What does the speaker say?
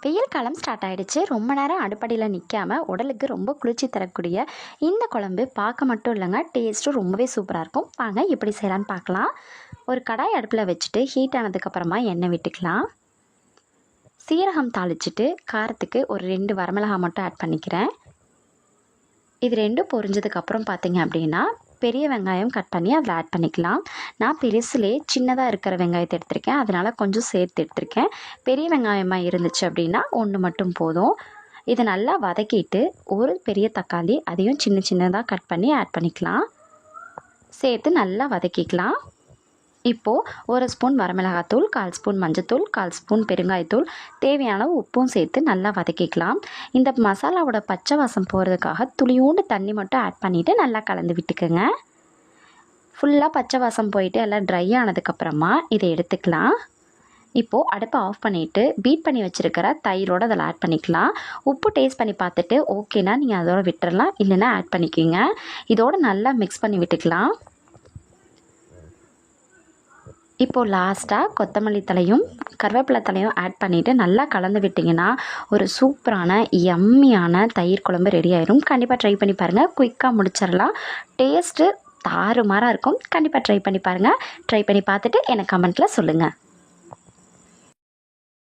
வெயில் காலம் ஸ்டார்ட் ஆகிடுச்சு. ரொம்ப நேரம் அடுப்படியில் நிற்காமல் உடலுக்கு ரொம்ப குளிர்ச்சி தரக்கூடிய இந்த குழம்பு பார்க்க மட்டும் இல்லைங்க, டேஸ்ட்டும் ரொம்பவே சூப்பராக இருக்கும். வாங்க எப்படி செய்யலான்னு பார்க்கலாம். ஒரு கடாய் அடுப்பில் வச்சுட்டு ஹீட் ஆனதுக்கப்புறமா எண்ணெய் விட்டுக்கலாம். சீரகம் தாளிச்சிட்டு காரத்துக்கு ஒரு 2 வரமிளகாய் மட்டும் ஆட் பண்ணிக்கிறேன். இது ரெண்டும் பொரிஞ்சதுக்கப்புறம் பார்த்திங்க அப்படின்னா பெரிய வெங்காயம் கட் பண்ணி அதில் ஆட் பண்ணிக்கலாம். நான் பெருசுலே சின்னதாக இருக்கிற வெங்காயத்தை எடுத்திருக்கேன், அதனால் கொஞ்சம் சேர்த்து எடுத்திருக்கேன். பெரிய வெங்காயமாக இருந்துச்சு அப்படின்னா 1 மட்டும் போதும். இதை நல்லா வதக்கிட்டு ஒரு பெரிய தக்காளி அதையும் சின்ன சின்னதாக கட் பண்ணி ஆட் பண்ணிக்கலாம். சேர்த்து நல்லா வதக்கிக்கலாம். இப்போது 1 ஸ்பூன் வரமிளகாத்தூள், 1/4 ஸ்பூன் மஞ்சத்தூள், 1/4 ஸ்பூன் பெருங்காயத்தூள், தேவையான உப்பும் சேர்த்து நல்லா வதக்கிக்கலாம். இந்த மசாலாவோட பச்சை வாசம் போகிறதுக்காக துளியூண்டு தண்ணி மட்டும் ஆட் பண்ணிவிட்டு நல்லா கலந்து விட்டுக்குங்க. ஃபுல்லாக பச்சை வாசம் போயிட்டு எல்லாம் ட்ரை ஆனதுக்கப்புறமா இதை எடுத்துக்கலாம். இப்போது அடுப்பை ஆஃப் பண்ணிவிட்டு பீட் பண்ணி வச்சுருக்கிற தயிரோடு அதில் ஆட் பண்ணிக்கலாம். உப்பு டேஸ்ட் பண்ணி பார்த்துட்டு ஓகேனா நீங்கள் அதோட விட்டுறலாம், இல்லைன்னா ஆட் பண்ணிக்கோங்க. இதோடு நல்லா மிக்ஸ் பண்ணி விட்டுக்கலாம். இப்போது லாஸ்ட்டாக கொத்தமல்லி தலையும் கருவேப்பிலை தலையும் ஆட் பண்ணிவிட்டு நல்லா கலந்து விட்டிங்கன்னா ஒரு சூப்பரான யம்மியான தயிர் குழம்பு ரெடி ஆயிரும். கண்டிப்பாக ட்ரை பண்ணி பாருங்கள், குயிக்காக முடிச்சிடலாம். டேஸ்ட்டு தாறுமாறாக இருக்கும். கண்டிப்பாக ட்ரை பண்ணி பாருங்கள். ட்ரை பண்ணி பார்த்துட்டு எனக்கு கமெண்ட்டில் சொல்லுங்கள்.